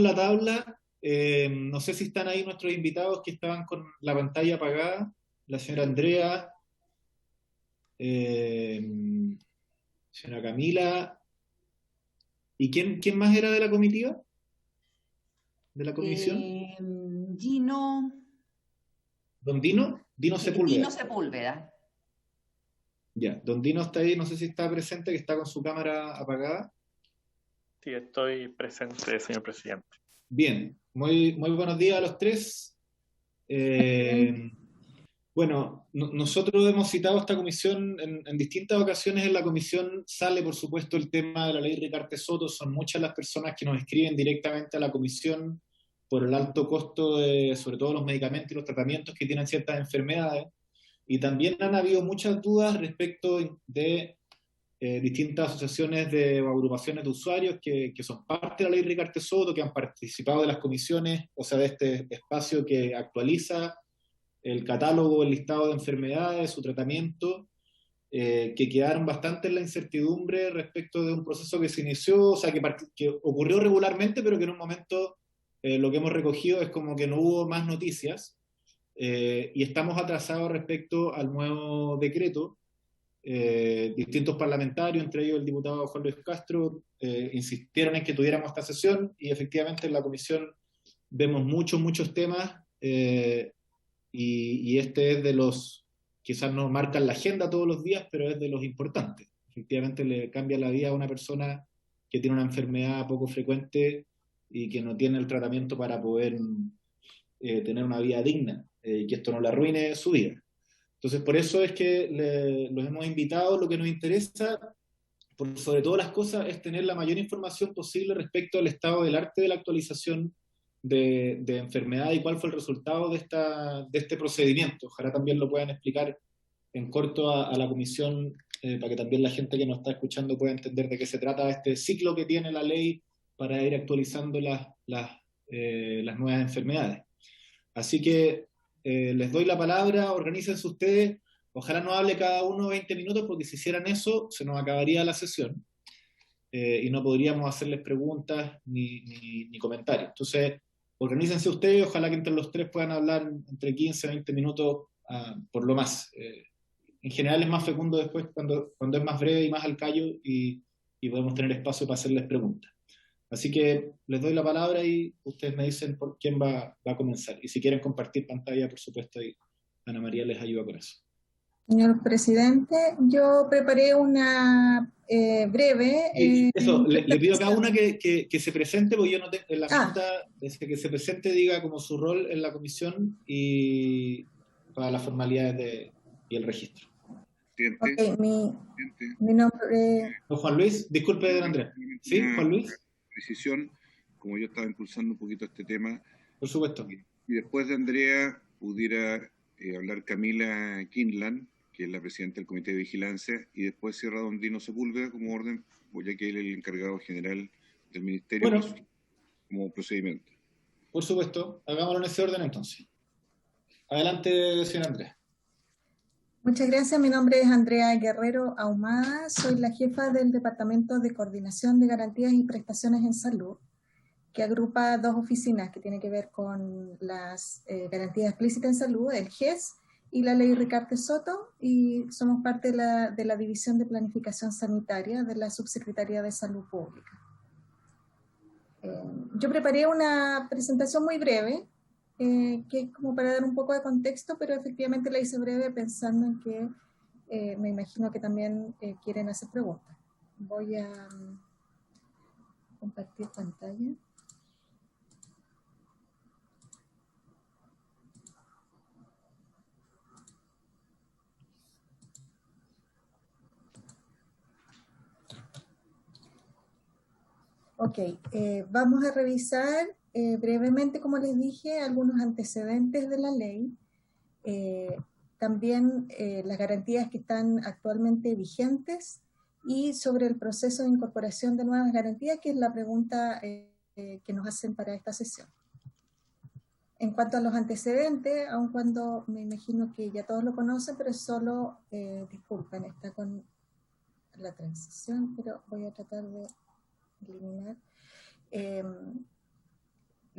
la tabla. No sé si están ahí nuestros invitados que estaban con la pantalla apagada. La señora Andrea, eh, señora Camila. ¿Y quién más era de la comitiva? ¿De la comisión? Eh, Gino, ¿Don Dino? Dino Dino Sepúlveda. Sepúlveda. Ya, don Dino está ahí, no sé si está presente, que está con su cámara apagada. Sí, estoy presente, señor presidente. Bien, muy buenos días a los tres. Eh, Bueno, nosotros hemos citado esta comisión en distintas ocasiones. En la comisión sale, por supuesto, el tema de la ley Ricarte Soto. Son muchas las personas que nos escriben directamente a la comisión por el alto costo de, sobre todo, los medicamentos y los tratamientos que tienen ciertas enfermedades. Y también han habido muchas dudas respecto de distintas asociaciones o agrupaciones de usuarios que son parte de la ley Ricarte Soto, que han participado de las comisiones, o sea, de este espacio que actualiza el catálogo, el listado de enfermedades, su tratamiento, que quedaron bastante en la incertidumbre respecto de un proceso que se inició, o sea, que ocurrió regularmente, pero que en un momento lo que hemos recogido es como que no hubo más noticias, y estamos atrasados respecto al nuevo decreto. Distintos parlamentarios, entre ellos el diputado Juan Luis Castro, insistieron en que tuviéramos esta sesión y efectivamente en la comisión vemos muchos temas. Y este es de los, quizás no marcan la agenda todos los días, pero es de los importantes. Efectivamente le cambia la vida a una persona que tiene una enfermedad poco frecuente y que no tiene el tratamiento para poder tener una vida digna, y que esto no le arruine su vida. Entonces, por eso es que los hemos invitado. Lo que nos interesa, por sobre todas las cosas, es tener la mayor información posible respecto al estado del arte de la actualización de enfermedad y cuál fue el resultado de este procedimiento. Ojalá también lo puedan explicar en corto a la comisión, para que también la gente que nos está escuchando pueda entender de qué se trata este ciclo que tiene la ley para ir actualizando las nuevas enfermedades. Así que les doy la palabra, organícense ustedes. Ojalá no hable cada uno 20 minutos, porque si hicieran eso se nos acabaría la sesión, y no podríamos hacerles preguntas ni comentarios. Entonces, organícense ustedes, ojalá que entre los tres puedan hablar entre 15 y 20 minutos, por lo más. En general es más fecundo después cuando es más breve y más al callo, y podemos tener espacio para hacerles preguntas. Así que les doy la palabra y ustedes me dicen por quién va a comenzar. Y si quieren compartir pantalla, por supuesto, ahí Ana María les ayuda con eso. Señor presidente, yo preparé una breve Y eso, le pido a cada una presentación. que se presente, porque yo no tengo en la Ah, minuta, desde que se presente, diga como su rol en la comisión y para las formalidades y el registro. ok, mi Presidente, nombre, Don Juan Luis, disculpe, don Andrés. ¿Sí, Juan una Luis? precisión, como yo estaba impulsando un poquito este tema, Por supuesto. y después de Andrea pudiera hablar Camila Kinlan, que es la presidenta del Comité de Vigilancia, y después cierra don Dino Sepúlveda como orden, pues ya que él es el encargado general del Ministerio, Bueno, pues, como procedimiento. por supuesto, hagámoslo en ese orden entonces. Adelante, señor Andrés. muchas gracias. Mi nombre es Andrea Guerrero Ahumada, soy la jefa del Departamento de Coordinación de Garantías y Prestaciones en Salud, que agrupa dos oficinas que tienen que ver con las garantías explícitas en salud, el GES y la ley Ricarte Soto, y somos parte de la División de Planificación Sanitaria de la Subsecretaría de Salud Pública. Yo preparé una presentación muy breve, que es como para dar un poco de contexto, pero efectivamente la hice breve pensando en que me imagino que también quieren hacer preguntas. Voy a compartir pantalla. Ok, vamos a revisar brevemente, como les dije, algunos antecedentes de la ley, también las garantías que están actualmente vigentes y sobre el proceso de incorporación de nuevas garantías, que es la pregunta que nos hacen para esta sesión. En cuanto a los antecedentes, aun cuando me imagino que ya todos lo conocen, pero solo, disculpen, está con la transición, pero voy a tratar de eliminar.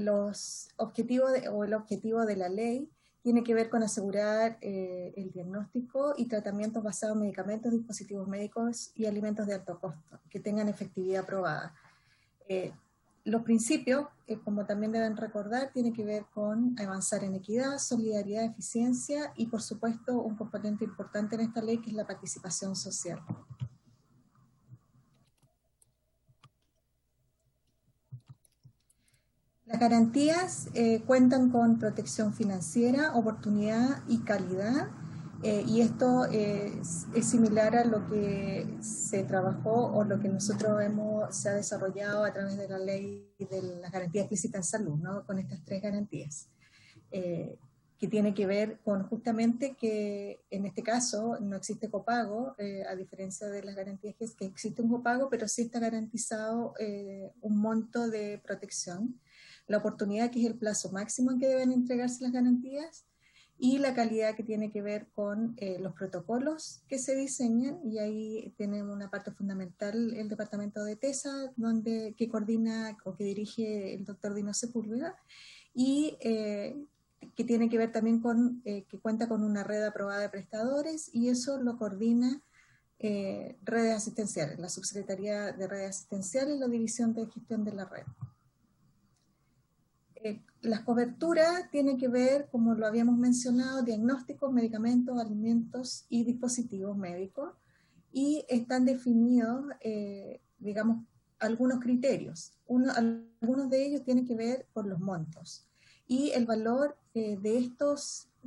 los objetivos el objetivo de la ley tiene que ver con asegurar el diagnóstico y tratamientos basados en medicamentos, dispositivos médicos y alimentos de alto costo, que tengan efectividad probada. Los principios, como también deben recordar, tienen que ver con avanzar en equidad, solidaridad, eficiencia y, por supuesto, un componente importante en esta ley que es la participación social. Las garantías cuentan con protección financiera, oportunidad y calidad, y esto es similar a lo que se trabajó o lo que se ha desarrollado a través de la ley de las garantías explícitas en salud, ¿no? Con estas 3 garantías, que tiene que ver con justamente que en este caso no existe copago, a diferencia de las garantías que existe un copago, pero sí está garantizado un monto de protección, la oportunidad, que es el plazo máximo en que deben entregarse las garantías, y la calidad, que tiene que ver con los protocolos que se diseñan, y ahí tiene una parte fundamental el departamento de TESA, que coordina o que dirige el doctor Dino Sepúlveda, y que tiene que ver también con que cuenta con una red aprobada de prestadores, y eso lo coordina redes asistenciales, la Subsecretaría de Redes Asistenciales y la División de Gestión de la Red. Las coberturas tienen que ver, como lo habíamos mencionado, diagnósticos, medicamentos, alimentos y dispositivos médicos, y están definidos, digamos, algunos criterios. Algunos de ellos tienen que ver con los montos, y el valor de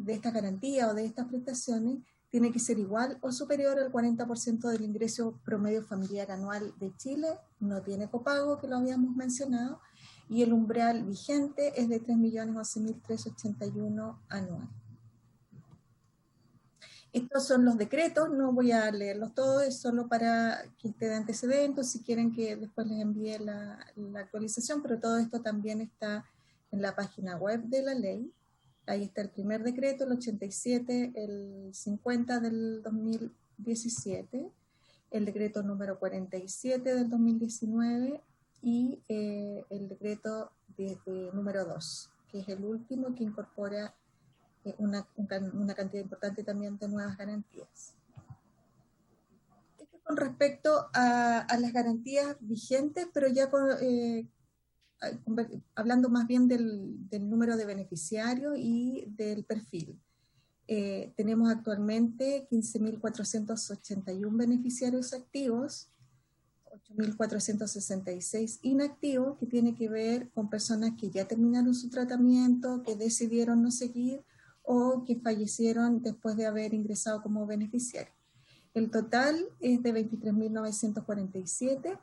esta garantía o de estas prestaciones tiene que ser igual o superior al 40% del ingreso promedio familiar anual de Chile, no tiene copago, que lo habíamos mencionado, y el umbral vigente es de 3.011.381 anual. Estos son los decretos, no voy a leerlos todos, es solo para que esté de antecedentes, si quieren que después les envíe la actualización, pero todo esto también está en la página web de la ley. Ahí está el primer decreto, el 87, el 50 del 2017, el decreto número 47 del 2019, y el decreto número 2, que es el último, que incorpora una cantidad importante también de nuevas garantías. Esto con respecto a las garantías vigentes, pero ya hablando más bien del número de beneficiarios y del perfil. Tenemos actualmente 15.481 beneficiarios activos, 8.466 inactivos, que tiene que ver con personas que ya terminaron su tratamiento, que decidieron no seguir o que fallecieron después de haber ingresado como beneficiario. El total es de 23.947,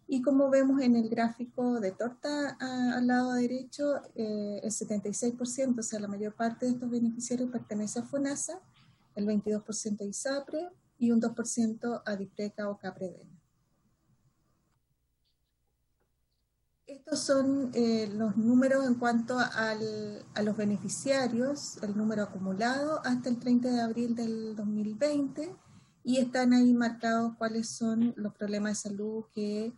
y como vemos en el gráfico de torta al lado derecho, el 76%, o sea, la mayor parte de estos beneficiarios pertenece a FONASA, el 22% a ISAPRE y un 2% a DIPRECA o CAPREDENA. Estos son los números en cuanto a los beneficiarios, el número acumulado hasta el 30 de abril del 2020, y están ahí marcados cuáles son los problemas de salud que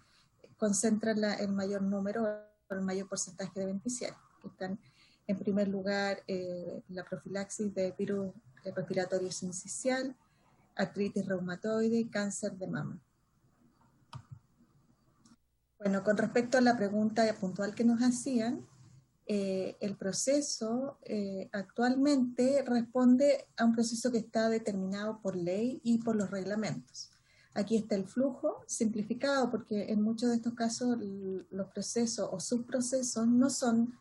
concentran el mayor número, el mayor porcentaje de beneficiarios. Están en primer lugar la profilaxis de virus respiratorio sincicial, artritis reumatoide y cáncer de mama. Bueno, con respecto a la pregunta puntual que nos hacían, el proceso actualmente responde a un proceso que está determinado por ley y por los reglamentos. Aquí está el flujo simplificado, porque en muchos de estos casos los procesos o subprocesos no son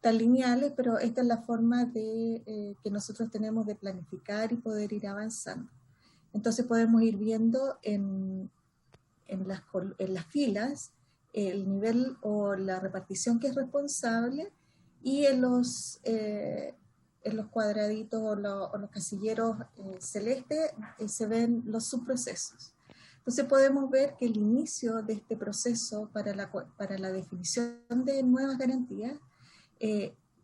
tan lineales, pero esta es la forma que nosotros tenemos de planificar y poder ir avanzando. Entonces podemos ir viendo en las filas el nivel o la repartición que es responsable, y en los cuadraditos o los casilleros celestes se ven los subprocesos. Entonces podemos ver que el inicio de este proceso para la definición de nuevas garantías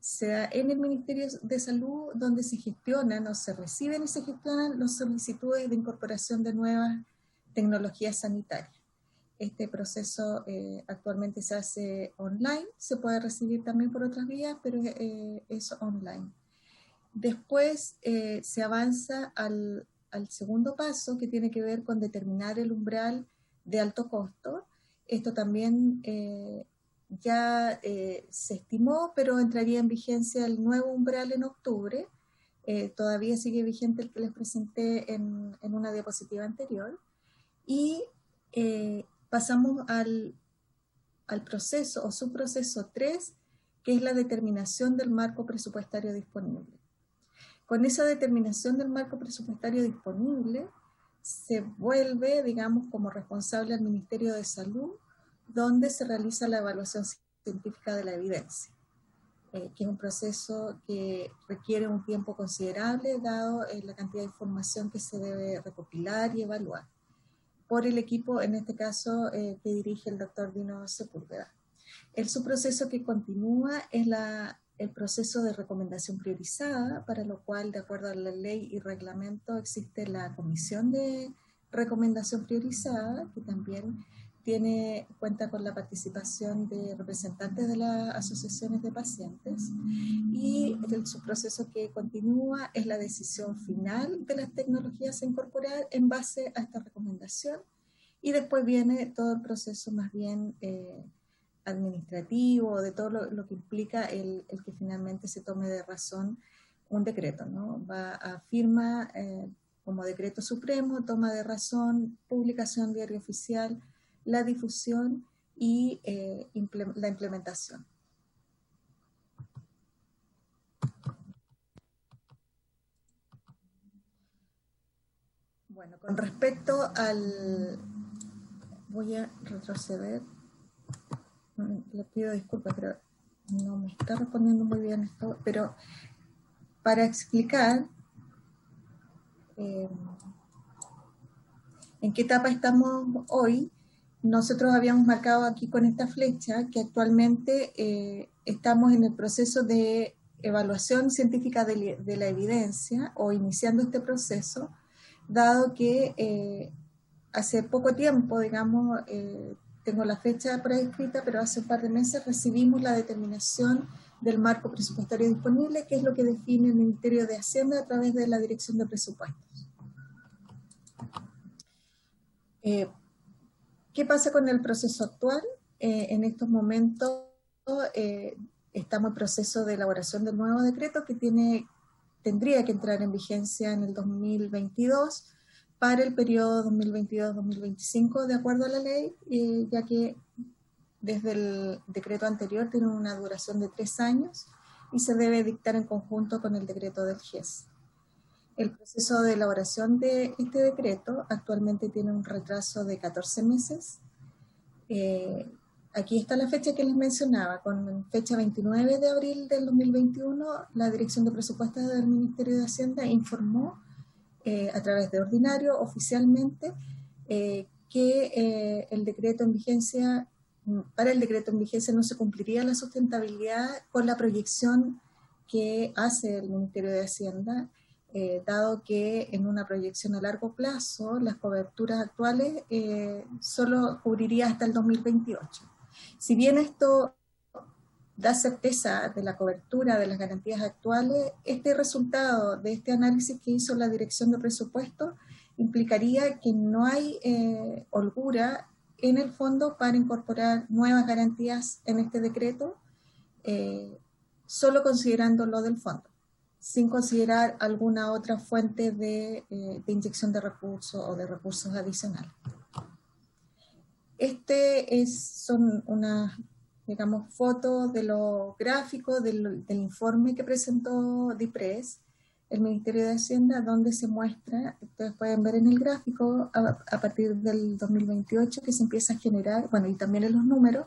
se da en el Ministerio de Salud, donde se gestionan o se reciben y se gestionan las solicitudes de incorporación de nuevas tecnologías sanitarias. Este proceso actualmente se hace online, se puede recibir también por otras vías, pero es online. Después se avanza al segundo paso, que tiene que ver con determinar el umbral de alto costo. Esto también ya se estimó, pero entraría en vigencia el nuevo umbral en octubre. Todavía sigue vigente el que les presenté en una diapositiva anterior. Y pasamos al proceso o subproceso 3, que es la determinación del marco presupuestario disponible. Con esa determinación del marco presupuestario disponible, se vuelve, digamos, como responsable al Ministerio de Salud, donde se realiza la evaluación científica de la evidencia, que es un proceso que requiere un tiempo considerable, dado la cantidad de información que se debe recopilar y evaluar, por el equipo, en este caso, que dirige el doctor Dino Sepúlveda. El subproceso que continúa es el proceso de recomendación priorizada, para lo cual, de acuerdo a la ley y reglamento, existe la comisión de recomendación priorizada, que también cuenta con la participación de representantes de las asociaciones de pacientes. Y el subproceso que continúa es la decisión final de las tecnologías a incorporar en base a esta recomendación. Y después viene todo el proceso más bien administrativo, de todo lo que implica el que finalmente se tome de razón un decreto, ¿no? Va a firma como decreto supremo, toma de razón, publicación diario oficial, la difusión y la implementación. Bueno, con respecto voy a retroceder. Le pido disculpas, pero no me está respondiendo muy bien esto, pero para explicar en qué etapa estamos hoy, nosotros habíamos marcado aquí con esta flecha que actualmente estamos en el proceso de evaluación científica de la evidencia, o iniciando este proceso, dado que hace poco tiempo, digamos, tengo la fecha prescrita, pero hace un par de meses recibimos la determinación del marco presupuestario disponible, que es lo que define el Ministerio de Hacienda a través de la Dirección de Presupuestos. ¿Qué pasa con el proceso actual? En estos momentos estamos en proceso de elaboración del nuevo decreto que tendría que entrar en vigencia en el 2022 para el periodo 2022-2025 de acuerdo a la ley, ya que desde el decreto anterior tiene una duración de 3 años y se debe dictar en conjunto con el decreto del GES. El proceso de elaboración de este decreto actualmente tiene un retraso de 14 meses. Aquí está la fecha que les mencionaba, con fecha 29 de abril del 2021, la Dirección de Presupuestos del Ministerio de Hacienda informó a través de ordinario oficialmente que el decreto en vigencia, para el decreto en vigencia no se cumpliría la sustentabilidad con la proyección que hace el Ministerio de Hacienda, dado que en una proyección a largo plazo las coberturas actuales solo cubriría hasta el 2028. Si bien esto da certeza de la cobertura de las garantías actuales, este resultado de este análisis que hizo la Dirección de Presupuestos implicaría que no hay holgura en el fondo para incorporar nuevas garantías en este decreto, solo considerando lo del fondo, sin considerar alguna otra fuente de inyección de recursos o de recursos adicionales. Son unas, digamos, fotos de los gráficos del informe que presentó DIPRES, el Ministerio de Hacienda, donde se muestra, ustedes pueden ver en el gráfico, a partir del 2028 que se empieza a generar, bueno, y también en los números,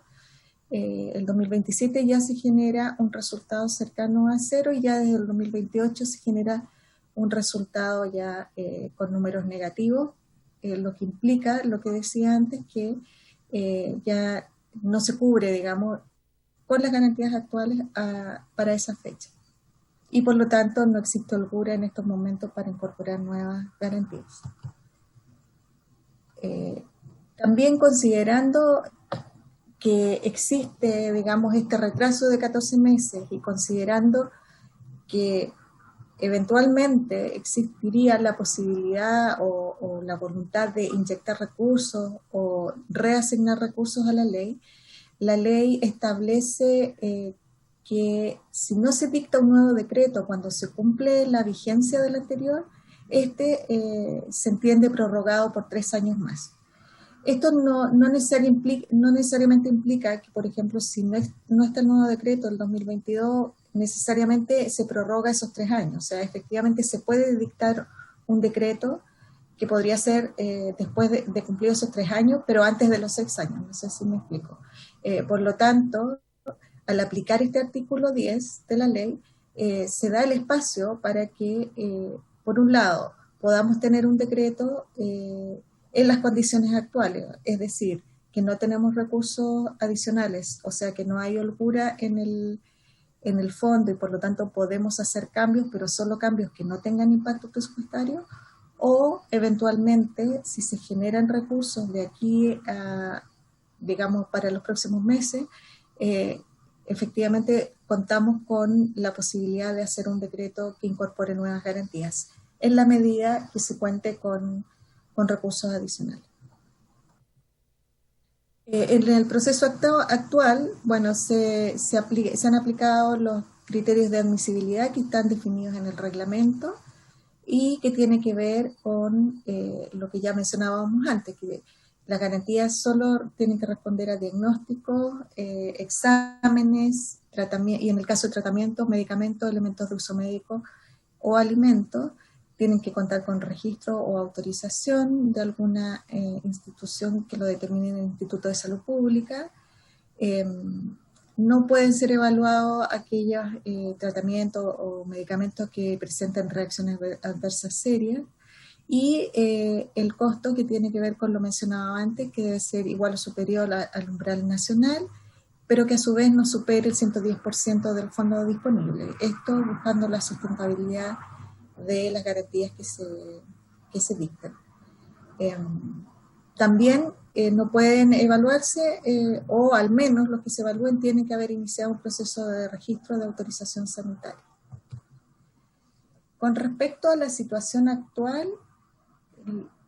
el 2027 ya se genera un resultado cercano a 0 y ya desde el 2028 se genera un resultado ya con números negativos, lo que implica, lo que decía antes, que ya no se cubre, digamos, con las garantías actuales para esa fecha. Y por lo tanto no existe holgura en estos momentos para incorporar nuevas garantías. También considerando que existe, digamos, este retraso de 14 meses y considerando que eventualmente existiría la posibilidad o la voluntad de inyectar recursos o reasignar recursos a la ley establece que si no se dicta un nuevo decreto cuando se cumple la vigencia del anterior, se entiende prorrogado por 3 años más. Esto no necesariamente implica que, por ejemplo, si no está el nuevo decreto del 2022, necesariamente se prorroga esos 3 años. O sea, efectivamente se puede dictar un decreto que podría ser después de cumplidos esos 3 años, pero antes de los 6 años. No sé si me explico. Por lo tanto, al aplicar este artículo 10 de la ley, se da el espacio para que, por un lado, podamos tener un decreto en las condiciones actuales, es decir, que no tenemos recursos adicionales, o sea que no hay holgura en el fondo y por lo tanto podemos hacer cambios, pero solo cambios que no tengan impacto presupuestario, o eventualmente si se generan recursos de aquí a, digamos, para los próximos meses, efectivamente contamos con la posibilidad de hacer un decreto que incorpore nuevas garantías, en la medida que se cuente con recursos adicionales. En el proceso actual, bueno, se han aplicado los criterios de admisibilidad que están definidos en el reglamento y que tiene que ver con lo que ya mencionábamos antes, que las garantías solo tienen que responder a diagnósticos, exámenes, y en el caso de tratamientos, medicamentos, elementos de uso médico o alimentos, tienen que contar con registro o autorización de alguna institución que lo determine en el Instituto de Salud Pública. No pueden ser evaluados aquellos tratamientos o medicamentos que presenten reacciones adversas serias. Y el costo que tiene que ver con lo mencionado antes, que debe ser igual o superior al umbral nacional, pero que a su vez no supere el 110% del fondo disponible. Esto buscando la sustentabilidad de las garantías que se dictan. También no pueden evaluarse, o al menos los que se evalúen tienen que haber iniciado un proceso de registro de autorización sanitaria. Con respecto a la situación actual,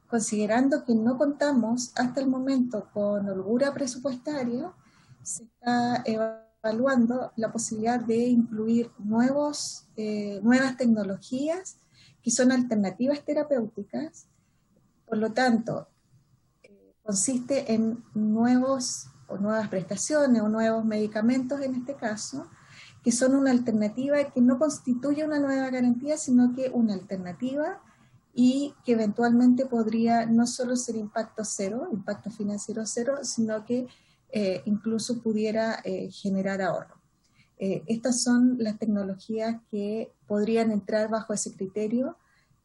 considerando que no contamos hasta el momento con holgura presupuestaria, se está evaluando la posibilidad de incluir nuevas tecnologías que son alternativas terapéuticas. Por lo tanto, consiste en nuevas prestaciones o nuevos medicamentos en este caso, que son una alternativa que no constituye una nueva garantía, sino que una alternativa y que eventualmente podría no solo ser impacto financiero cero, sino que incluso pudiera generar ahorro. Estas son las tecnologías que podrían entrar bajo ese criterio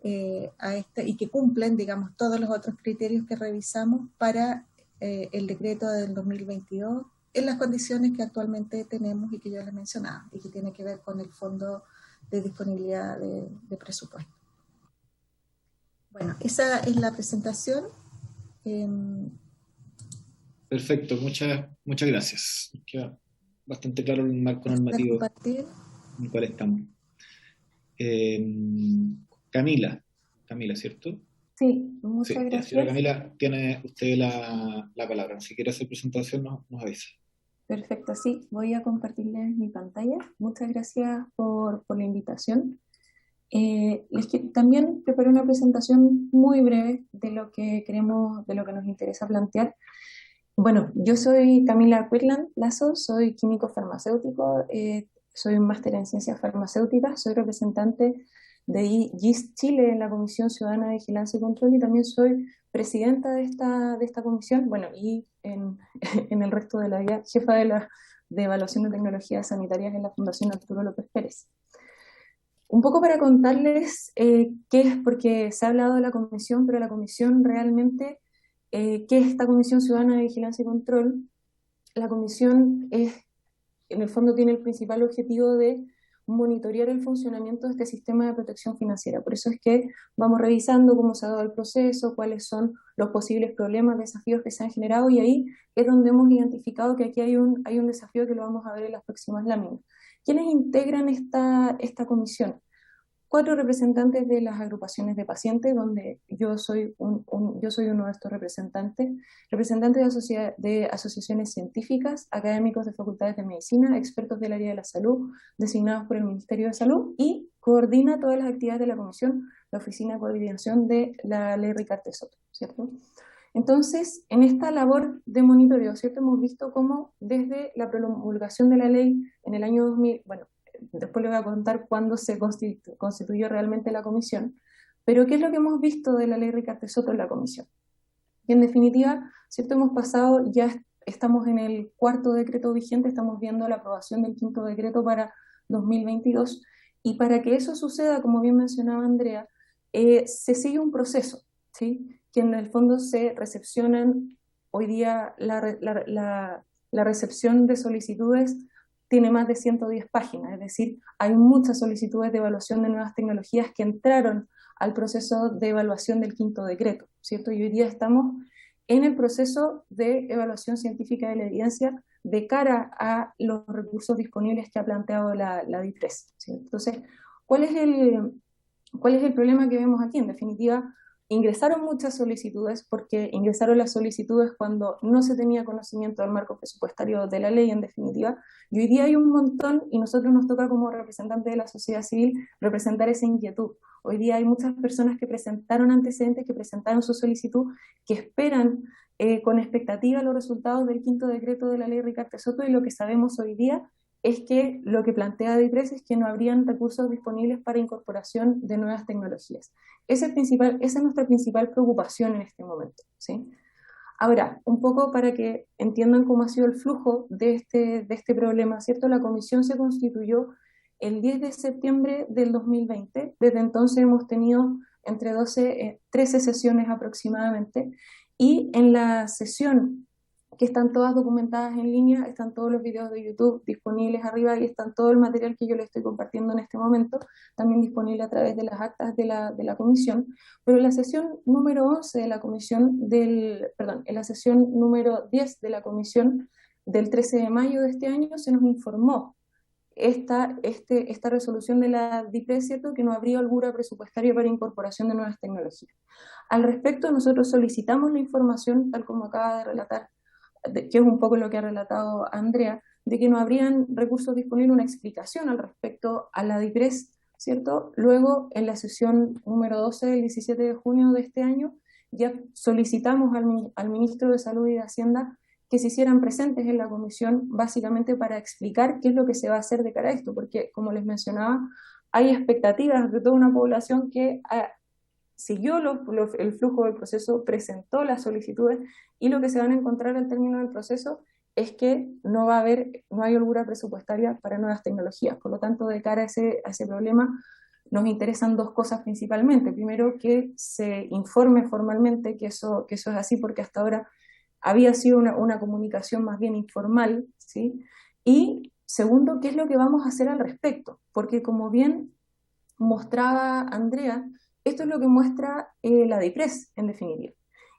y que cumplen, digamos, todos los otros criterios que revisamos para el decreto del 2022 en las condiciones que actualmente tenemos y que yo les mencionaba, y que tiene que ver con el fondo de disponibilidad de presupuesto. Bueno, esa es la presentación. Perfecto, muchas gracias. Queda bastante claro el marco normativo en el cual estamos. Camila, ¿cierto? Sí, muchas gracias. Señora Camila, tiene usted la palabra. Si quiere hacer presentación, nos avisa. Perfecto, sí, voy a compartirles mi pantalla. Muchas gracias por la invitación. También preparé una presentación muy breve de lo que nos interesa plantear. Bueno, yo soy Camila Quitland Lazo, soy químico farmacéutico, soy un máster en ciencias farmacéuticas, soy representante de GIST Chile en la Comisión Ciudadana de Vigilancia y Control, y también soy presidenta de esta comisión, bueno, y en el resto de la vida, jefa de evaluación de tecnologías sanitarias en la Fundación Arturo López Pérez. Un poco para contarles qué es, porque se ha hablado de la comisión, pero la comisión realmente, ¿qué es esta Comisión Ciudadana de Vigilancia y Control? La comisión en el fondo tiene el principal objetivo de monitorear el funcionamiento de este sistema de protección financiera. Por eso es que vamos revisando cómo se ha dado el proceso, cuáles son los posibles problemas, desafíos que se han generado, y ahí es donde hemos identificado que aquí hay un desafío que lo vamos a ver en las próximas láminas. ¿Quiénes integran esta comisión? 4 representantes de las agrupaciones de pacientes, donde yo soy uno de estos representantes de asociaciones científicas, académicos de facultades de medicina, expertos del área de la salud, designados por el Ministerio de Salud, y coordina todas las actividades de la comisión, la Oficina de Coordinación de la Ley Ricardo Soto, ¿cierto? Entonces, en esta labor de monitoreo, ¿cierto?, hemos visto cómo desde la promulgación de la ley en el año 2000, bueno, después les voy a contar cuándo se constituyó realmente la comisión, pero ¿qué es lo que hemos visto de la ley Ricardo Soto en la comisión? Y en definitiva, ¿cierto?, hemos pasado, ya estamos en el 4º decreto vigente, estamos viendo la aprobación del 5º decreto para 2022, y para que eso suceda, como bien mencionaba Andrea, se sigue un proceso, ¿sí?, que en el fondo se recepcionan. Hoy día la recepción de solicitudes tiene más de 110 páginas, es decir, hay muchas solicitudes de evaluación de nuevas tecnologías que entraron al proceso de evaluación del 5º decreto, ¿cierto? Y hoy día estamos en el proceso de evaluación científica de la evidencia de cara a los recursos disponibles que ha planteado la DIPRES, ¿sí? Entonces, ¿cuál es el problema que vemos aquí? En definitiva, ingresaron muchas solicitudes, porque ingresaron las solicitudes cuando no se tenía conocimiento del marco presupuestario de la ley, en definitiva, y hoy día hay un montón, y nosotros nos toca como representantes de la sociedad civil representar esa inquietud. Hoy día hay muchas personas que presentaron antecedentes, que presentaron su solicitud, que esperan con expectativa los resultados del 5º decreto de la ley Ricardo Soto, y lo que sabemos hoy día es que lo que plantea DIPRES es que no habrían recursos disponibles para incorporación de nuevas tecnologías. Esa es nuestra principal preocupación en este momento, ¿sí? Ahora, un poco para que entiendan cómo ha sido el flujo de este problema, ¿cierto? La comisión se constituyó el 10 de septiembre del 2020. Desde entonces hemos tenido entre 13 sesiones aproximadamente, y en la sesión, que están todas documentadas en línea, están todos los videos de YouTube disponibles arriba, y están todo el material que yo les estoy compartiendo en este momento, también disponible a través de las actas de la comisión. Pero en la sesión número 11 de la comisión en la sesión número 10 de la comisión del 13 de mayo de este año se nos informó esta resolución de la DIPRES, ¿cierto?, que no habría holgura presupuestaria para incorporación de nuevas tecnologías. Al respecto, nosotros solicitamos la información, tal como acaba de relatar, que es un poco lo que ha relatado Andrea, de que no habrían recursos disponibles, una explicación al respecto a la DIPRES, ¿cierto? Luego, en la sesión número 12 del 17 de junio de este año, ya solicitamos al Ministro de Salud y de Hacienda que se hicieran presentes en la comisión, básicamente para explicar qué es lo que se va a hacer de cara a esto, porque, como les mencionaba, hay expectativas de toda una población que siguió el flujo del proceso, presentó las solicitudes, y lo que se van a encontrar al término del proceso es que no hay holgura presupuestaria para nuevas tecnologías. Por lo tanto, de cara a ese problema, nos interesan 2 cosas principalmente. Primero, que se informe formalmente que eso es así, porque hasta ahora había sido una comunicación más bien informal, ¿sí? Y segundo, ¿qué es lo que vamos a hacer al respecto? Porque, como bien mostraba Andrea, esto es lo que muestra la DIPRES, en definitiva,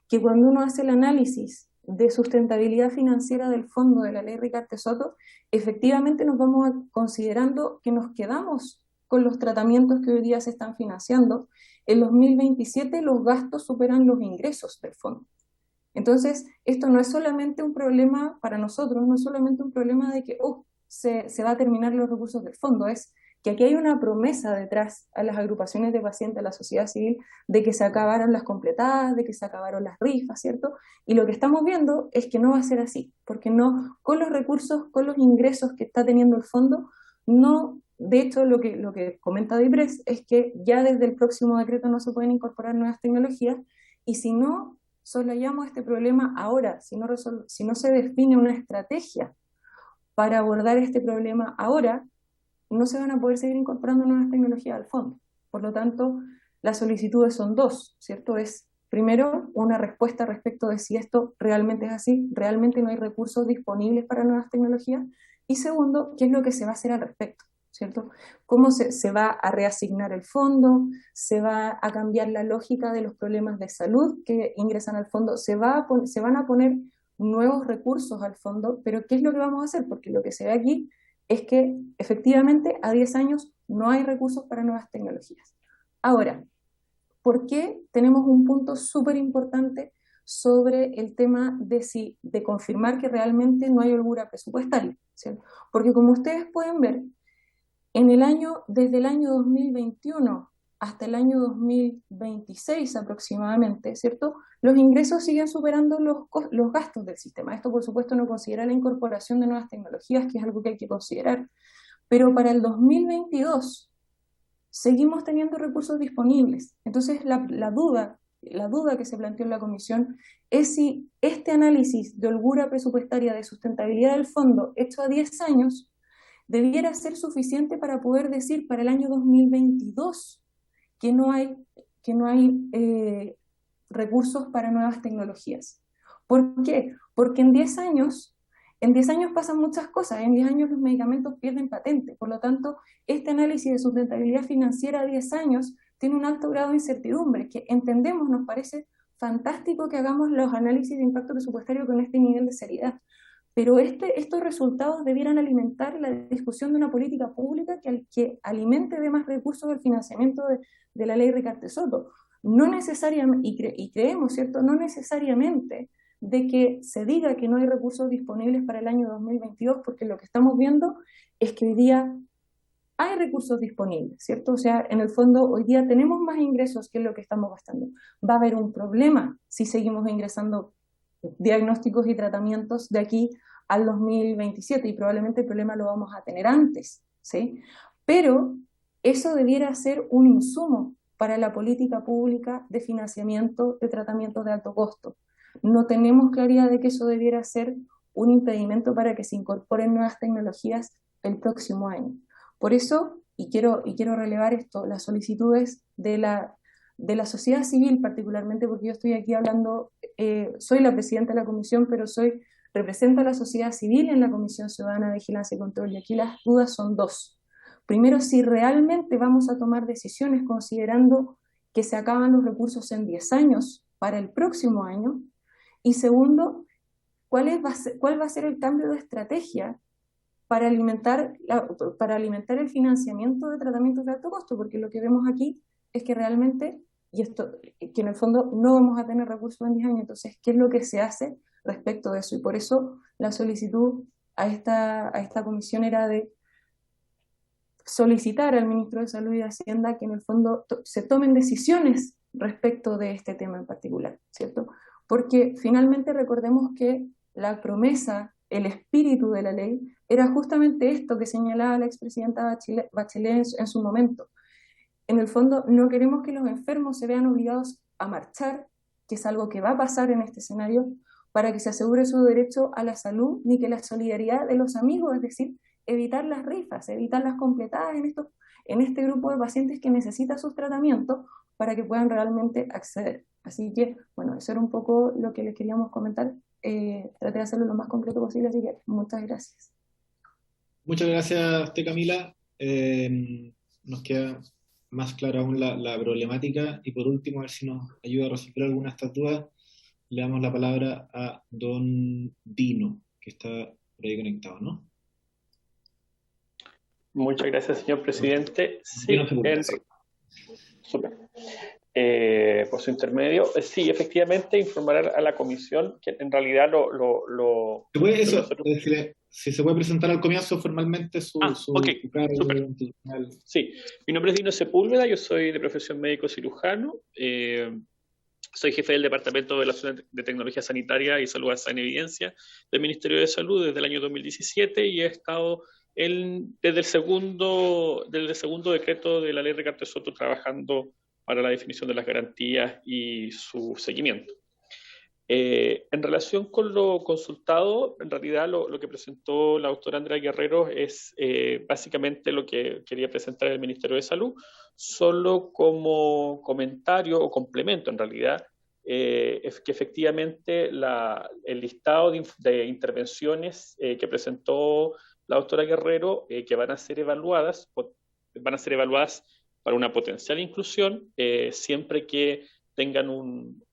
que cuando uno hace el análisis de sustentabilidad financiera del fondo de la ley Ricardo Soto, efectivamente nos vamos considerando que nos quedamos con los tratamientos que hoy día se están financiando. En 2027 los gastos superan los ingresos del fondo. Entonces, esto no es solamente un problema para nosotros, no es solamente un problema de que se va a terminar los recursos del fondo, es que aquí hay una promesa detrás a las agrupaciones de pacientes, a la sociedad civil, de que se acabaron las completadas, de que se acabaron las rifas, ¿cierto? Y lo que estamos viendo es que no va a ser así, porque no, con los recursos, con los ingresos que está teniendo el fondo, no. De hecho, lo que comenta DIPRES es que ya desde el próximo decreto no se pueden incorporar nuevas tecnologías, y si no soslayamos este problema ahora, si no se define una estrategia para abordar este problema ahora, no se van a poder seguir incorporando nuevas tecnologías al fondo. Por lo tanto, las solicitudes son 2, ¿cierto? Es, primero, una respuesta respecto de si esto realmente es así, realmente no hay recursos disponibles para nuevas tecnologías, y segundo, ¿qué es lo que se va a hacer al respecto? ¿cierto? ¿Cómo se va a reasignar el fondo? ¿Se va a cambiar la lógica de los problemas de salud que ingresan al fondo? ¿Se van a poner nuevos recursos al fondo? Pero ¿qué es lo que vamos a hacer? Porque lo que se ve aquí es que efectivamente a 10 años no hay recursos para nuevas tecnologías. Ahora, ¿por qué tenemos un punto súper importante sobre el tema de confirmar que realmente no hay holgura presupuestaria? ¿Cierto? Porque como ustedes pueden ver, desde el año 2021 hasta el año 2026 aproximadamente, ¿cierto? Los ingresos siguen superando los gastos del sistema. Esto, por supuesto, no considera la incorporación de nuevas tecnologías, que es algo que hay que considerar. Pero para el 2022 seguimos teniendo recursos disponibles. Entonces, la duda que se planteó en la comisión es si este análisis de holgura presupuestaria de sustentabilidad del fondo hecho a 10 años debiera ser suficiente para poder decir para el año 2022 que no hay recursos para nuevas tecnologías. ¿Por qué? Porque en 10 años pasan muchas cosas, en 10 años los medicamentos pierden patente, por lo tanto, este análisis de sustentabilidad financiera a 10 años tiene un alto grado de incertidumbre, que entendemos, nos parece fantástico que hagamos los análisis de impacto presupuestario con este nivel de seriedad, pero estos resultados debieran alimentar la discusión de una política pública que alimente de más recursos el financiamiento de la ley Ricardo Soto. No necesariamente, y creemos, ¿cierto? No necesariamente de que se diga que no hay recursos disponibles para el año 2022, porque lo que estamos viendo es que hoy día hay recursos disponibles, ¿cierto? O sea, en el fondo hoy día tenemos más ingresos que lo que estamos gastando. Va a haber un problema si seguimos ingresando diagnósticos y tratamientos de aquí al 2027 y probablemente el problema lo vamos a tener antes, ¿sí? Pero eso debiera ser un insumo para la política pública de financiamiento de tratamientos de alto costo. No tenemos claridad de que eso debiera ser un impedimento para que se incorporen nuevas tecnologías el próximo año. Por eso, y quiero relevar esto, las solicitudes de la sociedad civil particularmente, porque yo estoy aquí hablando, soy la presidenta de la comisión, pero represento a la sociedad civil en la Comisión Ciudadana de Vigilancia y Control, y aquí las dudas son dos. Primero, si realmente vamos a tomar decisiones considerando que se acaban los recursos en 10 años para el próximo año, y segundo, ¿cuál va a ser el cambio de estrategia para alimentar el financiamiento de tratamientos de alto costo? Porque lo que vemos aquí es que realmente, que en el fondo no vamos a tener recursos en 10 años. Entonces, ¿qué es lo que se hace respecto de eso? Y por eso la solicitud a esta comisión era de solicitar al ministro de Salud y de Hacienda que en el fondo se tomen decisiones respecto de este tema en particular, ¿cierto? Porque finalmente recordemos que la promesa, el espíritu de la ley, era justamente esto que señalaba la expresidenta Bachelet en su momento. En el fondo, no queremos que los enfermos se vean obligados a marchar, que es algo que va a pasar en este escenario, para que se asegure su derecho a la salud, ni que la solidaridad de los amigos, es decir, evitar las rifas, evitar las completadas en este grupo de pacientes que necesitan sus tratamientos para que puedan realmente acceder. Así que, bueno, eso era un poco lo que les queríamos comentar. Traté de hacerlo lo más completo posible, así que muchas gracias. Muchas gracias a usted, Camila. Nos queda más clara aún la problemática, y por último, a ver si nos ayuda a resolver alguna de estas dudas, le damos la palabra a don Dino, que está por ahí conectado, ¿no? Muchas gracias, señor presidente. Sí, súper. Por su intermedio, sí, efectivamente, informar a la comisión que en realidad si se puede presentar al comienzo formalmente su cargo institucional. Sí, mi nombre es Dino Sepúlveda, yo soy de profesión médico cirujano, soy jefe del Departamento de la Zona de Tecnología Sanitaria y Salud Basada en Evidencia del Ministerio de Salud desde el año 2017 y he estado desde el segundo decreto de la ley Ricardo Soto trabajando para la definición de las garantías y su seguimiento. En relación con lo consultado, en realidad lo que presentó la doctora Andrea Guerrero es básicamente lo que quería presentar el Ministerio de Salud, solo como comentario o complemento en realidad, es que efectivamente el listado de intervenciones que presentó la doctora Guerrero, que van a ser evaluadas para una potencial inclusión, siempre que tengan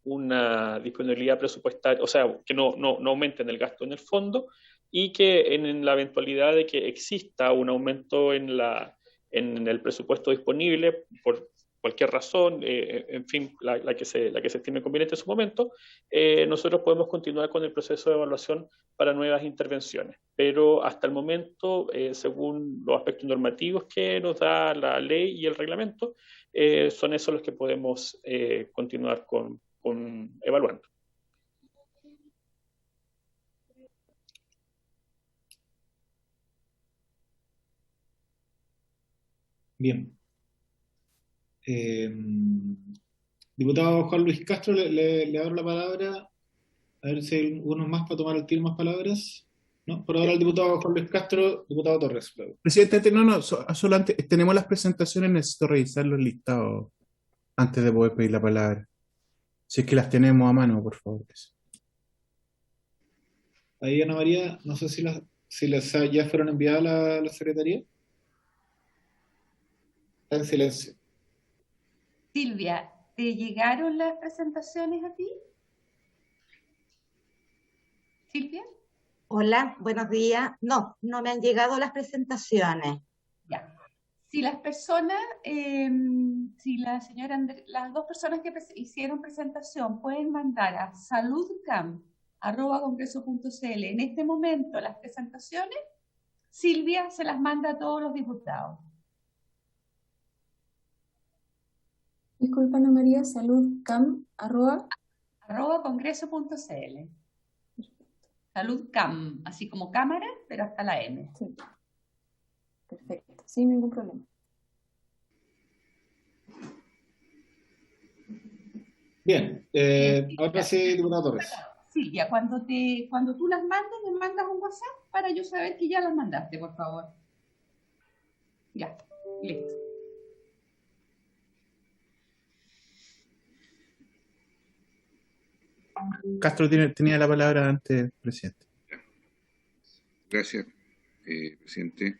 una disponibilidad presupuestaria, o sea, que no aumenten el gasto en el fondo, y que en la eventualidad de que exista un aumento en el presupuesto disponible por cualquier razón, en fin, la que se estime conveniente en su momento, nosotros podemos continuar con el proceso de evaluación para nuevas intervenciones. Pero hasta el momento, según los aspectos normativos que nos da la ley y el reglamento, son esos los que podemos continuar con evaluando. Bien. Diputado Juan Luis Castro, le abro la palabra. A ver si hay unos más para tomar el tiro, más palabras. ¿No? Por ahora el diputado Juan Luis Castro, diputado Torres. Presidente, solo antes, tenemos las presentaciones, necesito revisar los listados antes de poder pedir la palabra. Si es que las tenemos a mano, por favor. Ahí, Ana María, no sé si las ya fueron enviadas a la Secretaría. Está en silencio. Silvia, ¿te llegaron las presentaciones a ti? ¿Silvia? Hola, buenos días. No me han llegado las presentaciones. Ya. Si las personas, si la señora las dos personas que hicieron presentación pueden mandar a saludcam@congreso.cl en este momento las presentaciones, Silvia se las manda a todos los diputados. Disculpa, Ana María, saludcam, @congreso.cl. Saludcam, así como cámara, pero hasta la M. Sí. Perfecto, sin ningún problema. Bien, ahora sí, diputado Torres. Silvia, cuando tú las mandes, me mandas un WhatsApp para yo saber que ya las mandaste, por favor. Ya, listo. Castro tenía la palabra antes, presidente. Gracias, presidente.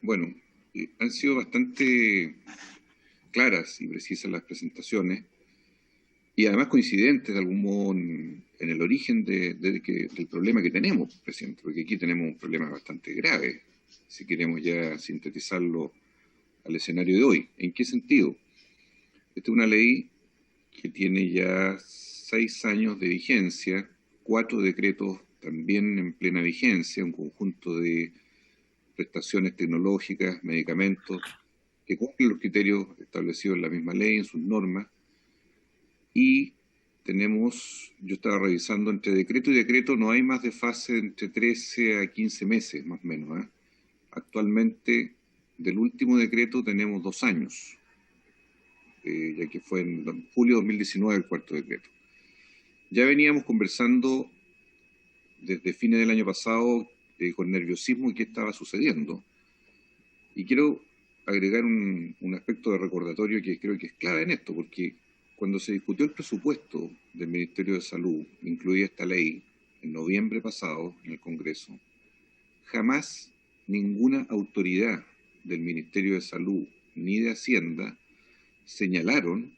Bueno, han sido bastante claras y precisas las presentaciones y además coincidentes de algún modo en el origen del problema que tenemos, presidente, porque aquí tenemos un problema bastante grave, si queremos ya sintetizarlo al escenario de hoy. ¿En qué sentido? Esta es una ley que tiene ya 6 años de vigencia, 4 decretos también en plena vigencia, un conjunto de prestaciones tecnológicas, medicamentos, que cumplen los criterios establecidos en la misma ley, en sus normas, y yo estaba revisando, entre decreto y decreto no hay más de fase entre 13 a 15 meses, más o menos. Actualmente, del último decreto tenemos 2 años, ya que fue en julio de 2019 el 4º decreto. Ya veníamos conversando desde fines del año pasado con nerviosismo qué estaba sucediendo. Y quiero agregar un aspecto de recordatorio que creo que es clave en esto, porque cuando se discutió el presupuesto del Ministerio de Salud, incluida esta ley, en noviembre pasado en el Congreso, jamás ninguna autoridad del Ministerio de Salud ni de Hacienda señalaron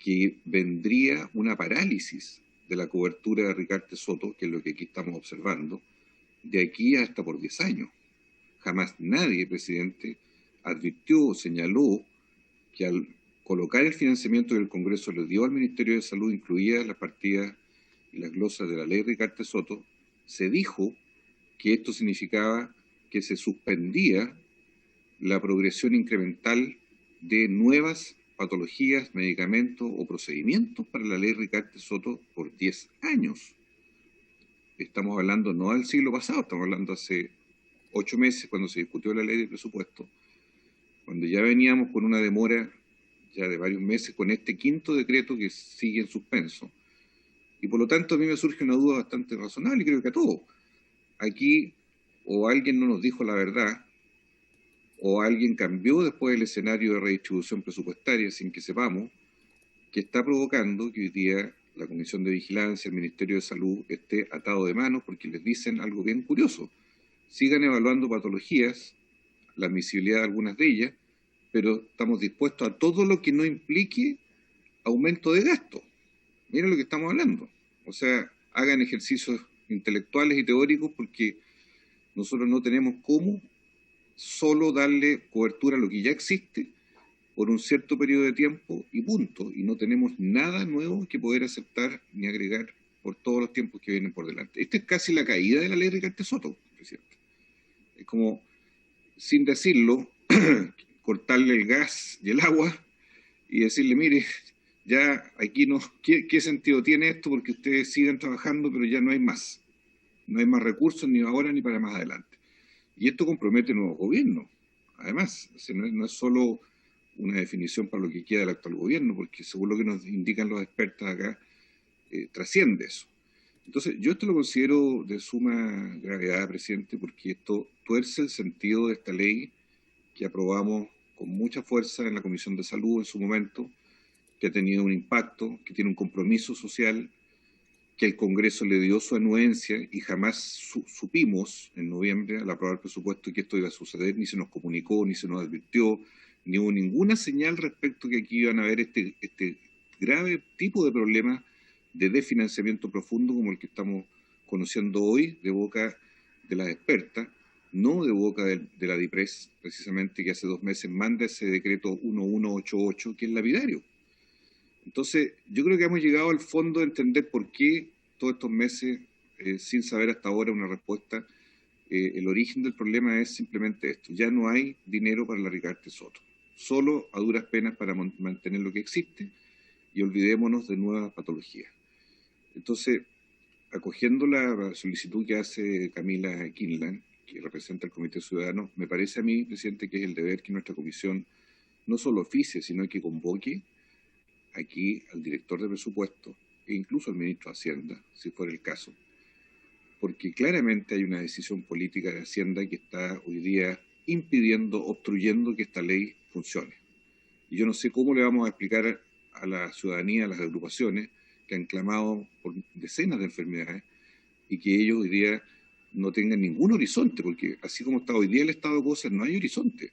que vendría una parálisis de la cobertura de Ricarte Soto, que es lo que aquí estamos observando, de aquí hasta por 10 años. Jamás nadie, presidente, advirtió o señaló que al colocar el financiamiento que el Congreso le dio al Ministerio de Salud, incluidas las partidas y las glosas de la ley Ricarte Soto, se dijo que esto significaba que se suspendía la progresión incremental de nuevas patologías, medicamentos o procedimientos para la ley Ricarte Soto por 10 años. Estamos hablando no del siglo pasado, estamos hablando hace 8 meses cuando se discutió la ley de presupuesto, cuando ya veníamos con una demora ya de varios meses con este 5º decreto que sigue en suspenso. Y por lo tanto a mí me surge una duda bastante razonable, y creo que a todos. Aquí o alguien no nos dijo la verdad, o alguien cambió después el escenario de redistribución presupuestaria sin que sepamos, que está provocando que hoy día la Comisión de Vigilancia, el Ministerio de Salud, esté atado de manos porque les dicen algo bien curioso. sigan evaluando patologías, la admisibilidad de algunas de ellas, pero estamos dispuestos a todo lo que no implique aumento de gasto. Miren lo que estamos hablando. O sea, hagan ejercicios intelectuales y teóricos, porque nosotros no tenemos cómo solo darle cobertura a lo que ya existe por un cierto periodo de tiempo y punto. Y no tenemos nada nuevo que poder aceptar ni agregar por todos los tiempos que vienen por delante. Esta es casi la caída de la ley Ricardo Soto, presidente. Es como, sin decirlo, cortarle el gas y el agua y decirle, mire, ya aquí no, ¿qué sentido tiene esto? Porque ustedes sigan trabajando, pero ya no hay más. No hay más recursos ni ahora ni para más adelante. Y esto compromete el nuevo gobierno. Además, no es solo una definición para lo que queda del actual gobierno, porque según lo que nos indican los expertos acá, trasciende eso. Entonces, yo esto lo considero de suma gravedad, presidente, porque esto tuerce el sentido de esta ley que aprobamos con mucha fuerza en la Comisión de Salud en su momento, que ha tenido un impacto, que tiene un compromiso social, que el Congreso le dio su anuencia y jamás supimos en noviembre al aprobar el presupuesto que esto iba a suceder, ni se nos comunicó, ni se nos advirtió, ni hubo ninguna señal respecto que aquí iban a haber este grave tipo de problema de desfinanciamiento profundo como el que estamos conociendo hoy de boca de las expertas, no de boca de la DIPRES, precisamente, que hace 2 meses manda ese decreto 1188, que es lapidario. Entonces, yo creo que hemos llegado al fondo de entender por qué todos estos meses, sin saber hasta ahora una respuesta, el origen del problema es simplemente esto: ya no hay dinero para la Ricardo Soto, solo a duras penas para mantener lo que existe, y olvidémonos de nuevas patologías. Entonces, acogiendo la solicitud que hace Camila Kinlan, que representa el Comité Ciudadano, me parece a mí, presidente, que es el deber que nuestra comisión no solo oficie, sino que convoque aquí al director de presupuesto e incluso al ministro de Hacienda, si fuera el caso, porque claramente hay una decisión política de Hacienda que está hoy día impidiendo, obstruyendo que esta ley funcione. Y yo no sé cómo le vamos a explicar a la ciudadanía, a las agrupaciones que han clamado por decenas de enfermedades y que ellos hoy día no tengan ningún horizonte, porque así como está hoy día el estado de cosas, no hay horizonte.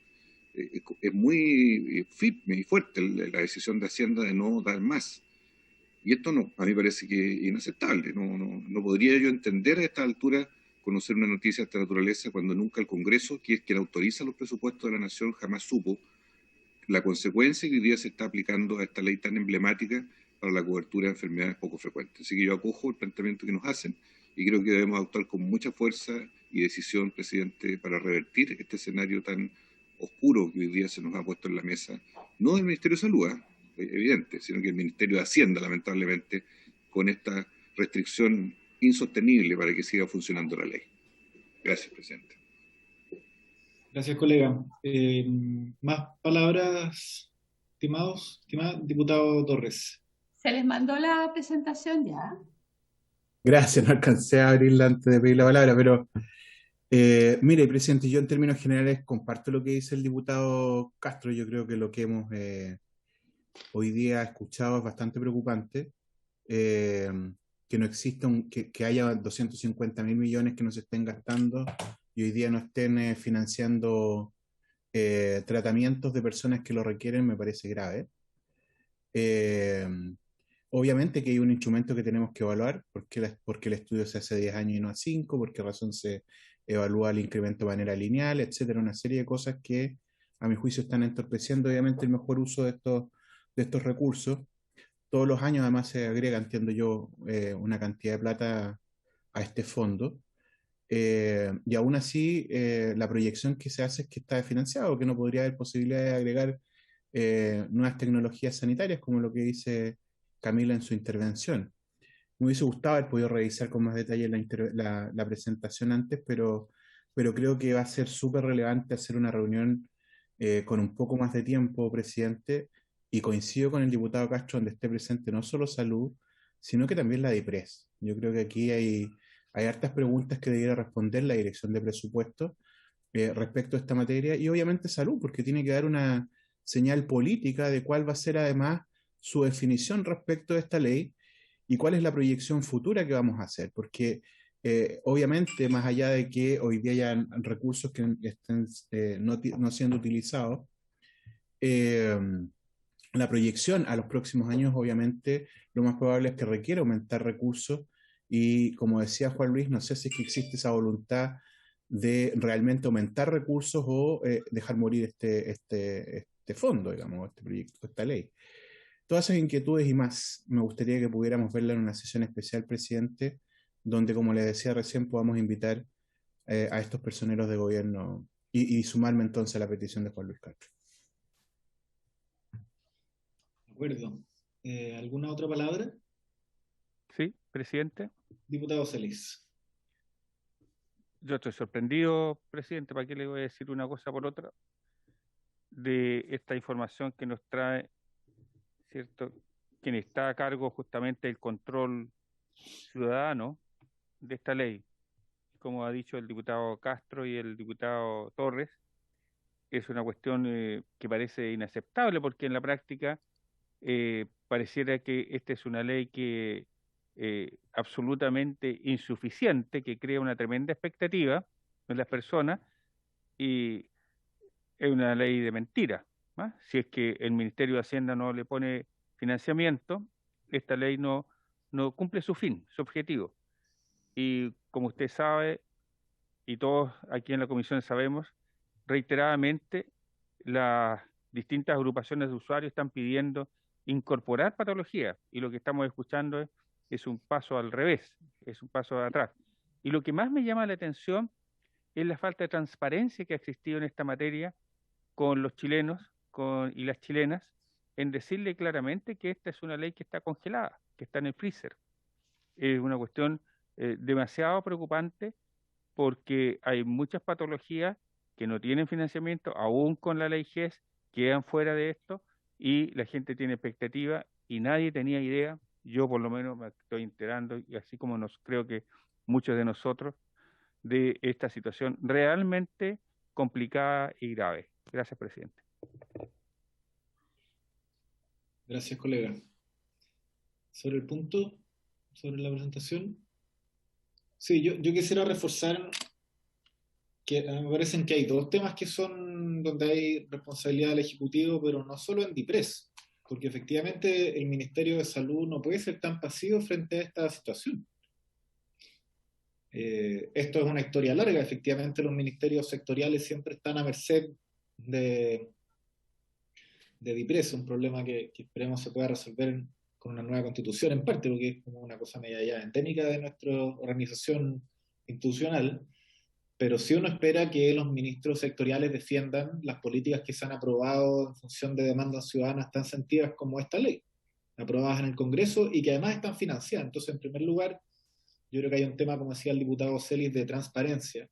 Es muy firme y fuerte la decisión de Hacienda de no dar más. Y esto no, a mí me parece que es inaceptable. No podría yo entender a esta altura conocer una noticia de esta naturaleza cuando nunca el Congreso, que es quien autoriza los presupuestos de la Nación, jamás supo la consecuencia que hoy día se está aplicando a esta ley tan emblemática para la cobertura de enfermedades poco frecuentes. Así que yo acojo el planteamiento que nos hacen y creo que debemos actuar con mucha fuerza y decisión, presidente, para revertir este escenario tan oscuro que hoy día se nos ha puesto en la mesa, no del Ministerio de Salud, evidente, sino que el Ministerio de Hacienda, lamentablemente, con esta restricción insostenible para que siga funcionando la ley. Gracias, presidente. Gracias, colega. ¿Más palabras, estimados? Diputado Torres. ¿Se les mandó la presentación ya? Gracias, no alcancé a abrirla antes de pedir la palabra, pero mire, presidente, yo en términos generales comparto lo que dice el diputado Castro. Yo creo que lo que hemos hoy día escuchado es bastante preocupante. Que no exista que haya 250.000 millones que no se estén gastando y hoy día no estén financiando tratamientos de personas que lo requieren, me parece grave. Obviamente que hay un instrumento que tenemos que evaluar, porque el estudio se hace 10 años y no a 5, por qué razón se evalúa el incremento de manera lineal, etcétera, una serie de cosas que a mi juicio están entorpeciendo obviamente el mejor uso de estos recursos. Todos los años además se agrega, entiendo yo, una cantidad de plata a este fondo, y aún así la proyección que se hace es que está desfinanciado, que no podría haber posibilidad de agregar nuevas tecnologías sanitarias, como lo que dice Camila en su intervención. Me hubiese gustado haber podido revisar con más detalle la presentación antes, pero creo que va a ser súper relevante hacer una reunión con un poco más de tiempo, presidente, y coincido con el diputado Castro donde esté presente no solo salud, sino que también la DIPRES. Yo creo que aquí hay hartas preguntas que debiera responder la dirección de presupuesto respecto a esta materia, y obviamente salud, porque tiene que dar una señal política de cuál va a ser además su definición respecto de esta ley y cuál es la proyección futura que vamos a hacer, porque Obviamente, más allá de que hoy día hayan recursos que estén no siendo utilizados, la proyección a los próximos años, obviamente, lo más probable es que requiera aumentar recursos y, como decía Juan Luis, no sé si es que existe esa voluntad de realmente aumentar recursos o dejar morir este fondo, digamos, este proyecto, esta ley. Todas esas inquietudes y más, me gustaría que pudiéramos verla en una sesión especial, presidente, donde, como le decía recién, podamos invitar a estos personeros de gobierno y sumarme entonces a la petición de Juan Luis Castro. De acuerdo. ¿Alguna otra palabra? Sí, presidente. Diputado Celis. Yo estoy sorprendido, presidente, ¿para qué le voy a decir una cosa por otra? De esta información que nos trae, ¿cierto? Quien está a cargo justamente del control ciudadano de esta ley, como ha dicho el diputado Castro y el diputado Torres, es una cuestión que parece inaceptable, porque en la práctica pareciera que esta es una ley que absolutamente insuficiente, que crea una tremenda expectativa en las personas, y es una ley de mentira, ¿ah? Si es que el Ministerio de Hacienda no le pone financiamiento, esta ley no cumple su fin, su objetivo. Y como usted sabe, y todos aquí en la comisión sabemos, reiteradamente las distintas agrupaciones de usuarios están pidiendo incorporar patologías, y lo que estamos escuchando es un paso al revés, es un paso atrás. Y lo que más me llama la atención es la falta de transparencia que ha existido en esta materia con los chilenos y las chilenas, en decirle claramente que esta es una ley que está congelada, que está en el freezer. Es una cuestión demasiado preocupante, porque hay muchas patologías que no tienen financiamiento, aún con la ley GES, quedan fuera de esto, y la gente tiene expectativa y nadie tenía idea. Yo por lo menos me estoy enterando, y así como creo que muchos de nosotros, de esta situación realmente complicada y grave. Gracias, presidente. Gracias, colega. Sobre el punto, sobre la presentación. Sí, yo quisiera reforzar que me parecen que hay dos temas que son donde hay responsabilidad del Ejecutivo, pero no solo en DIPRES, porque efectivamente el Ministerio de Salud no puede ser tan pasivo frente a esta situación. Esto es una historia larga, efectivamente los ministerios sectoriales siempre están a merced de DIPRES, un problema que esperemos se pueda resolver con una nueva constitución en parte, porque es como una cosa media ya endémica de nuestra organización institucional, pero sí uno espera que los ministros sectoriales defiendan las políticas que se han aprobado en función de demandas ciudadanas tan sentidas como esta ley, aprobadas en el Congreso y que además están financiadas. Entonces, en primer lugar, yo creo que hay un tema, como decía el diputado Celis, de transparencia.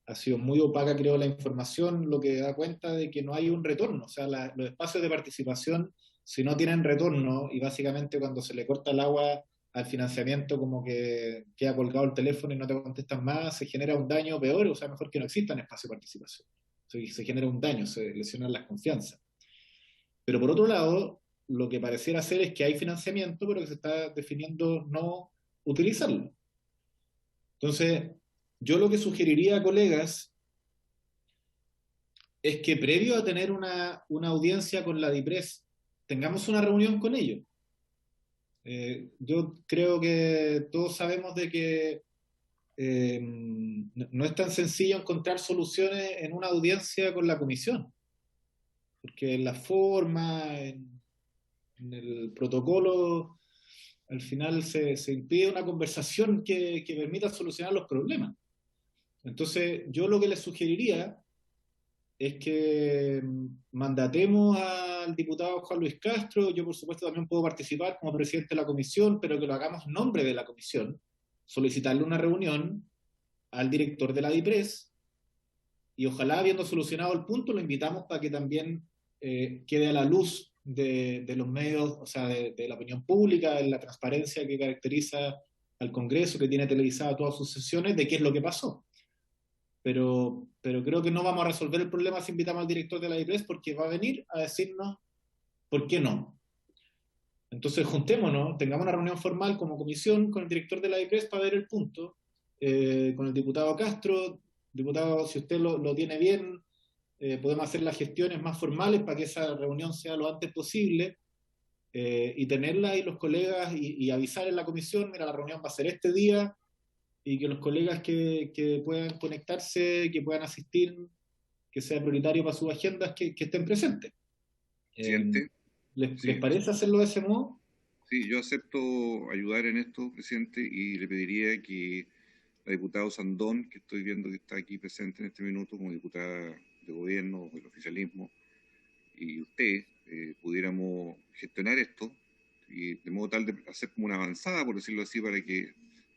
Ha sido muy opaca, creo, la información, lo que da cuenta de que no hay un retorno. O sea, los espacios de participación, si no tienen retorno, y básicamente cuando se le corta el agua al financiamiento, como que queda colgado el teléfono y no te contestan más, se genera un daño peor, o sea, mejor que no existan espacios de participación. Se genera un daño, se lesionan las confianzas. Pero por otro lado, lo que pareciera ser es que hay financiamiento, pero que se está definiendo no utilizarlo. Entonces, yo lo que sugeriría, colegas, es que previo a tener una audiencia con la DIPRES, tengamos una reunión con ellos. Yo creo que todos sabemos de que no es tan sencillo encontrar soluciones en una audiencia con la comisión, porque en la forma, en el protocolo, al final se impide una conversación que permita solucionar los problemas. Entonces, yo lo que les sugeriría es que mandatemos al diputado Juan Luis Castro. Yo, por supuesto, también puedo participar como presidente de la comisión, pero que lo hagamos en nombre de la comisión, solicitarle una reunión al director de la DIPRES, y ojalá, habiendo solucionado el punto, lo invitamos para que también quede a la luz de los medios, o sea, de la opinión pública, de la transparencia que caracteriza al Congreso, que tiene televisada todas sus sesiones, de qué es lo que pasó. Pero creo que no vamos a resolver el problema si invitamos al director de la DIPRES, porque va a venir a decirnos por qué no. Entonces juntémonos, tengamos una reunión formal como comisión con el director de la DIPRES para ver el punto, con el diputado Castro. Diputado, si usted lo tiene bien, podemos hacer las gestiones más formales para que esa reunión sea lo antes posible, y tenerla ahí los colegas y avisar en la comisión, mira, la reunión va a ser este día, y que los colegas que puedan conectarse, que puedan asistir, que sea prioritario para sus agendas, que estén presentes. ¿Les parece hacerlo de ese modo? Sí, yo acepto ayudar en esto, presidente, y le pediría que la diputada Sandón, que estoy viendo que está aquí presente en este minuto como diputada de gobierno del oficialismo, y usted pudiéramos gestionar esto, y de modo tal de hacer como una avanzada, por decirlo así, para que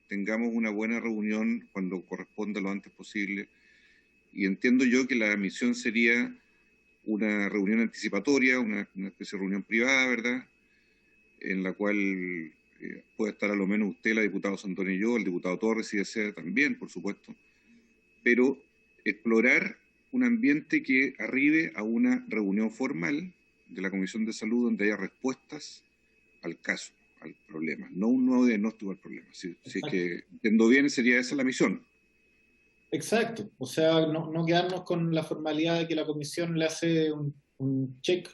tengamos una buena reunión cuando corresponda lo antes posible. Y entiendo yo que la misión sería una reunión anticipatoria, una especie de reunión privada, ¿verdad?, en la cual puede estar a lo menos usted, la diputada Sandón y yo, el diputado Torres, si desea también, por supuesto, pero explorar un ambiente que arribe a una reunión formal de la Comisión de Salud donde haya respuestas al caso, al problema, no un nuevo diagnóstico al problema. Si es que entiendo bien, sería esa la misión. Exacto, o sea, no quedarnos con la formalidad de que la comisión le hace un check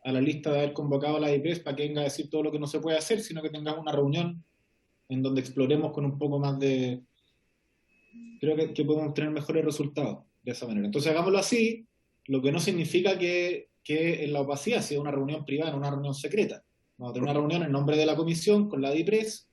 a la lista de haber convocado a la DIPRES para que venga a decir todo lo que no se puede hacer, sino que tengamos una reunión en donde exploremos con un poco más de... Creo que podemos tener mejores resultados de esa manera. Entonces hagámoslo así, lo que no significa que en la opacidad sea una reunión privada, una reunión secreta. Vamos a tener una reunión en nombre de la comisión con la DIPRES,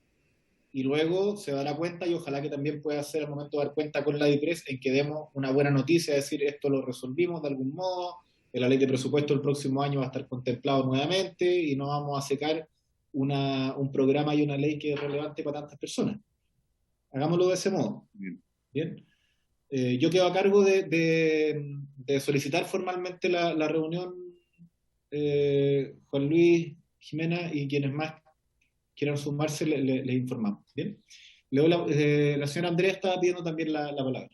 y luego se dará cuenta, y ojalá que también pueda ser el momento de dar cuenta con la DIPRES en que demos una buena noticia, decir esto lo resolvimos de algún modo, en la ley de presupuesto el próximo año va a estar contemplado nuevamente y no vamos a secar un programa y una ley que es relevante para tantas personas. Hagámoslo de ese modo. Bien. Yo quedo a cargo de solicitar formalmente la reunión, Juan Luis, Jimena, y quienes más quieran sumarse, les informamos. Bien. Luego la señora Andrea estaba pidiendo también la palabra.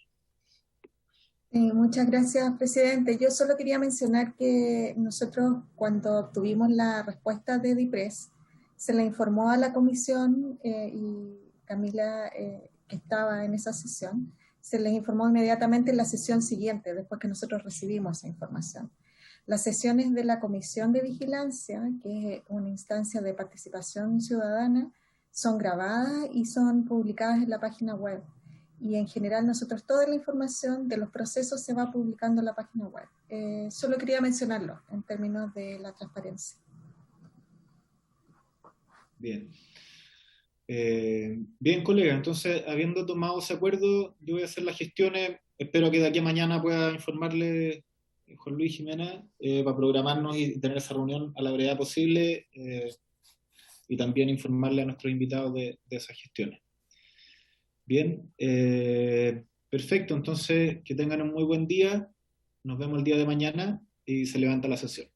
Muchas gracias, presidente. Yo solo quería mencionar que nosotros, cuando obtuvimos la respuesta de DIPRES, se le informó a la comisión, y Camila, que estaba en esa sesión, se les informó inmediatamente en la sesión siguiente, después que nosotros recibimos esa información. Las sesiones de la Comisión de Vigilancia, que es una instancia de participación ciudadana, son grabadas y son publicadas en la página web. Y en general nosotros toda la información de los procesos se va publicando en la página web. Solo quería mencionarlo en términos de la transparencia. Bien. Bien, colega, entonces, habiendo tomado ese acuerdo, yo voy a hacer las gestiones. Espero que de aquí a mañana pueda informarle Juan Luis, Jimena, para programarnos y tener esa reunión a la brevedad posible, y también informarle a nuestros invitados de esas gestiones. Bien, perfecto, entonces que tengan un muy buen día, nos vemos el día de mañana y se levanta la sesión.